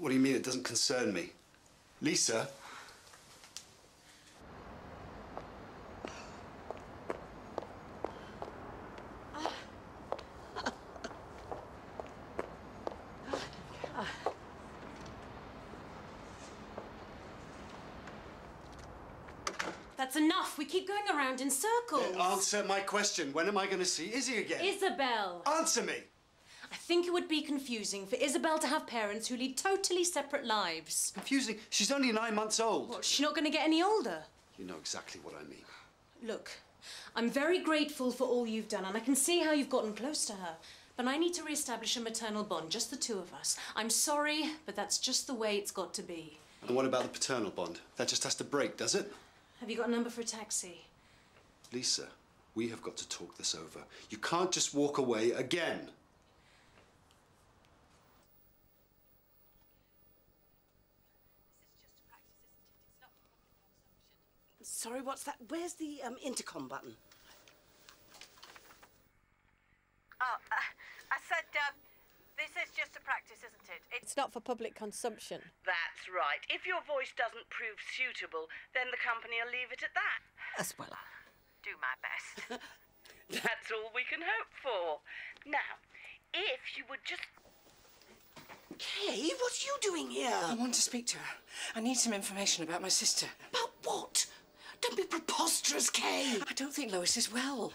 What do you mean it doesn't concern me? Lisa? That's enough. We keep going around in circles. Answer my question. When am I going to see Izzy again? Isabel. Answer me. I think it would be confusing for Isabel to have parents who lead totally separate lives. Confusing? She's only 9 months old. What, she's not going to get any older? You know exactly what I mean. Look, I'm very grateful for all you've done, and I can see how you've gotten close to her. But I need to re-establish a maternal bond, just the two of us. I'm sorry, but that's just the way it's got to be. And what about the paternal bond? That just has to break, does it? Have you got a number for a taxi? Lisa, we have got to talk this over. You can't just walk away again. Sorry, what's that? Where's the intercom button? Oh, I said, this is just a practice, isn't it? It's not for public consumption. That's right. If your voice doesn't prove suitable, then the company will leave it at that. As well. Do my best. That's all we can hope for. Now, if you would just... Kay, what are you doing here? I want to speak to her. I need some information about my sister. About what? Don't be preposterous, Kay. I don't think Lois is well.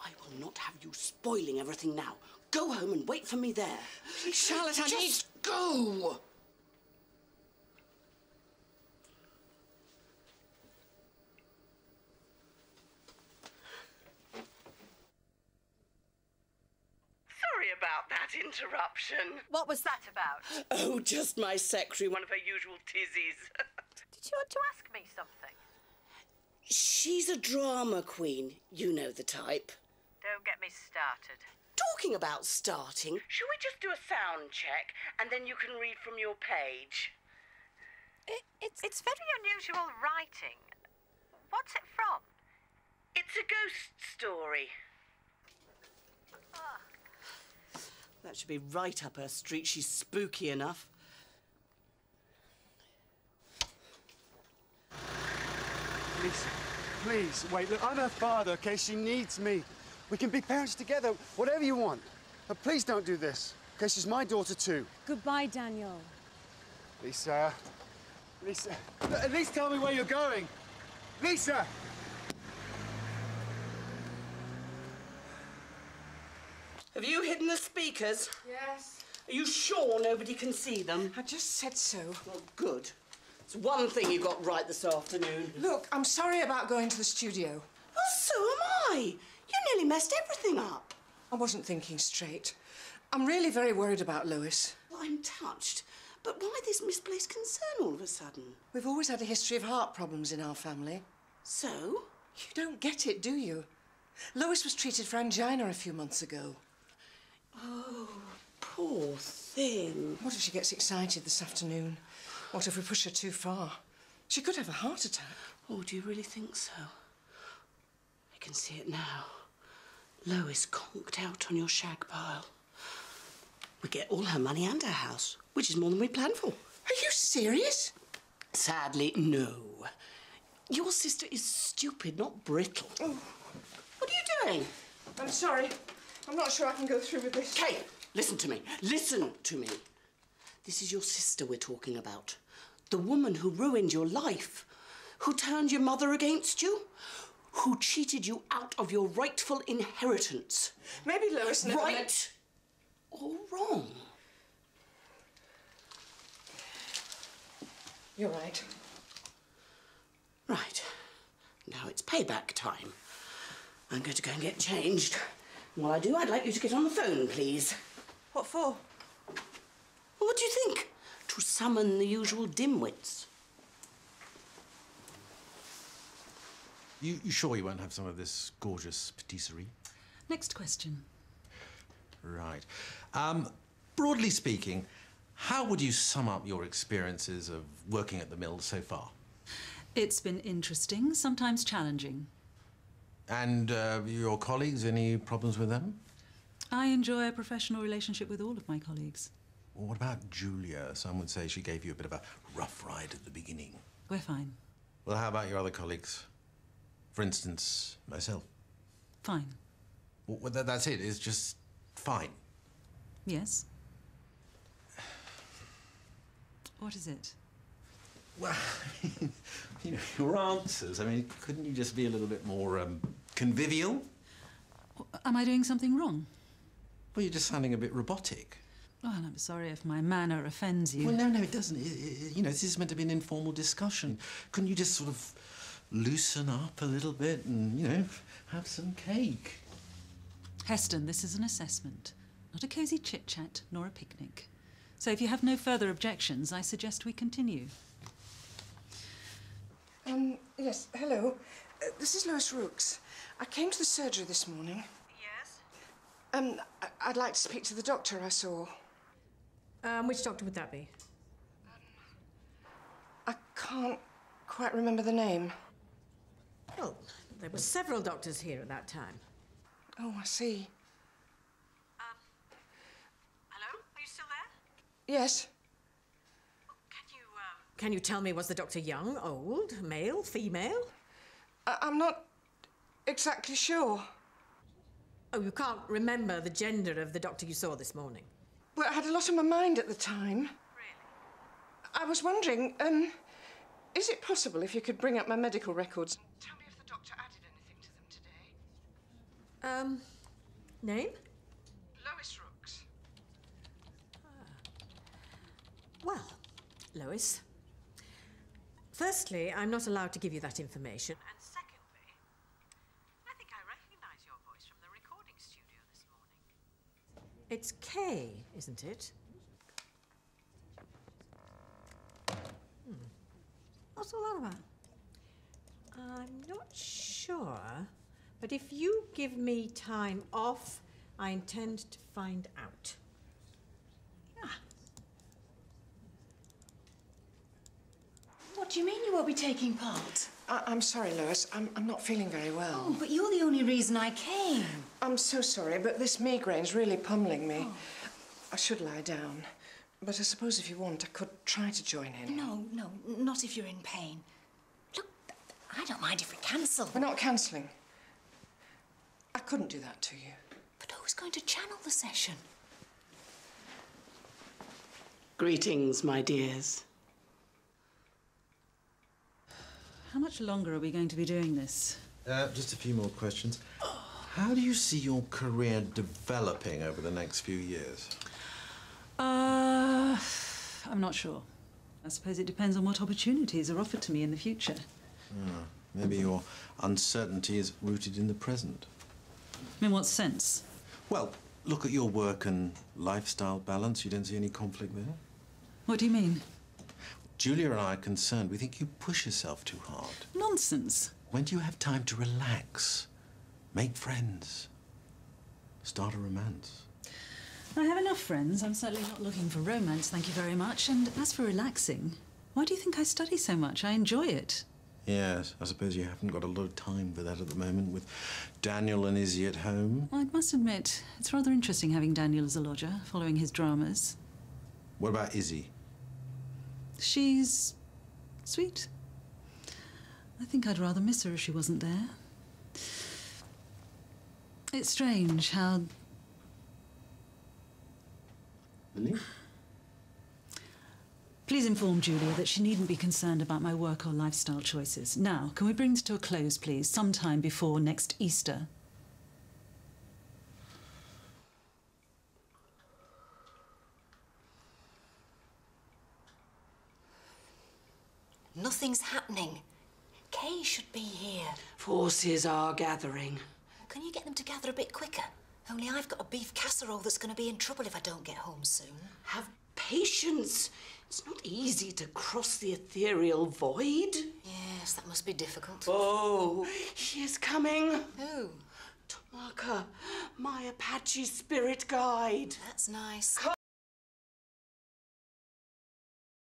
I will not have you spoiling everything now. Go home and wait for me there. Please, Charlotte, I need... Just go! Sorry about that interruption. What was that About? Oh, just my secretary, one of her usual tizzies. Did you want to ask me something? She's a drama queen. You know the type. Don't get me started. Talking about starting, shall we just do a sound check and then you can read from your page? It's very unusual writing. What's it from? It's a ghost story. Oh. That should be right up her street. She's spooky enough. Lisa, please, wait. Look, I'm her father, okay? She needs me. We can be parents together, whatever you want. But please don't do this, okay? She's my daughter, too. Goodbye, Daniel. Lisa. Lisa. At least tell me where you're going. Lisa! Have you hidden the speakers? Yes. Are you sure nobody can see them? I just said so. Well, good. It's one thing you got right this afternoon. Look, I'm sorry about going to the studio. Well, so am I. You nearly messed everything up. I wasn't thinking straight. I'm really very worried about Lois. Well, I'm touched. But why this misplaced concern all of a sudden? We've always had a history of heart problems in our family. So? You don't get it, do you? Lois was treated for angina a few months ago. Oh, poor thing. What if she gets excited this afternoon? What if we push her too far? She could have a heart attack. Oh, do you really think so? I can see it now. Lois conked out on your shag pile. We get all her money and her house, which is more than we planned for. Are you serious? Sadly, no. Your sister is stupid, not brittle. Oh. What are you doing? I'm sorry. I'm not sure I can go through with this. Kate, listen to me. Listen to me. This is your sister we're talking about. The woman who ruined your life. Who turned your mother against you. Who cheated you out of your rightful inheritance. Maybe Lois never Right or wrong? You're right. Right. Now it's payback time. I'm going to go and get changed. While I do, I'd like you to get on the phone, please. What for? Well, what do you think? To summon the usual dimwits. You sure you won't have some of this gorgeous patisserie? Next question. Right. Broadly speaking, how would you sum up your experiences of working at the mill so far? It's been interesting, sometimes challenging. And your colleagues, any problems with them? I enjoy a professional relationship with all of my colleagues. Well, what about Julia? Some would say she gave you a bit of a rough ride at the beginning. We're fine. Well, how about your other colleagues? For instance, myself. Fine. Well, that's it. It's just fine. Yes. What is it? Well, you know, your answers. I mean, couldn't you just be a little bit more convivial? Am I doing something wrong? Well, you're just sounding a bit robotic. Oh, and I'm sorry if my manner offends you. Well, no, it doesn't. You know, this is meant to be an informal discussion. Couldn't you just sort of loosen up a little bit and, you know, have some cake? Heston, this is an assessment, not a cosy chit-chat nor a picnic. So if you have no further objections, I suggest we continue. Yes, hello. This is Lois Rooks. I came to the surgery this morning. Yes? I'd like to speak to the doctor I saw. Which doctor would that be? I can't quite remember the name. Well, there were several doctors here at that time. Oh, I see. Hello? Are you still there? Yes. Can you tell me, was the doctor young, old, male, female? I'm not exactly sure. Oh, you can't remember the gender of the doctor you saw this morning? Well, I had a lot on my mind at the time. Really? I was wondering, is it possible if you could bring up my medical records and tell me if the doctor added anything to them today? Name? Lois Rooks. Well, Lois, firstly, I'm not allowed to give you that information. And secondly, I think I recognise your voice from the recording studio this morning. It's Kay, isn't it? What's all that about? I'm not sure, but if you give me time off, I intend to find out. What do you mean you won't be taking part? I'm sorry, Lois. I'm not feeling very well. Oh, but you're the only reason I came. I'm so sorry, but this migraine's really pummeling me. I should lie down. But I suppose if you want, I could try to join in. No, not if you're in pain. Look, I don't mind if we cancel. We're not cancelling. I couldn't do that to you. But who's going to channel the session? Greetings, my dears. How much longer are we going to be doing this? Just a few more questions. How do you see your career developing over the next few years? I'm not sure. I suppose it depends on what opportunities are offered to me in the future. Maybe your uncertainty is rooted in the present. In what sense? Well, look at your work and lifestyle balance. You don't see any conflict there? What do you mean? Julia and I are concerned. We think you push yourself too hard. Nonsense. When do you have time to relax, make friends, start a romance? I have enough friends. I'm certainly not looking for romance, thank you very much. And as for relaxing, why do you think I study so much? I enjoy it. Yes, I suppose you haven't got a lot of time for that at the moment with Daniel and Izzy at home. I must admit, it's rather interesting having Daniel as a lodger, following his dramas. What about Izzy? She's sweet. I think I'd rather miss her if she wasn't there. It's strange how... Really? Please inform Julia that she needn't be concerned about my work or lifestyle choices. Now, can we bring this to a close, please, sometime before next Easter? Nothing's happening. Kay should be here. Forces are gathering. Can you get them together a bit quicker? Only I've got a beef casserole that's going to be in trouble if I don't get home soon. Have patience. It's not easy to cross the ethereal void. Yes, that must be difficult. Oh, he is coming. Who? Tamaka, my Apache spirit guide. That's nice.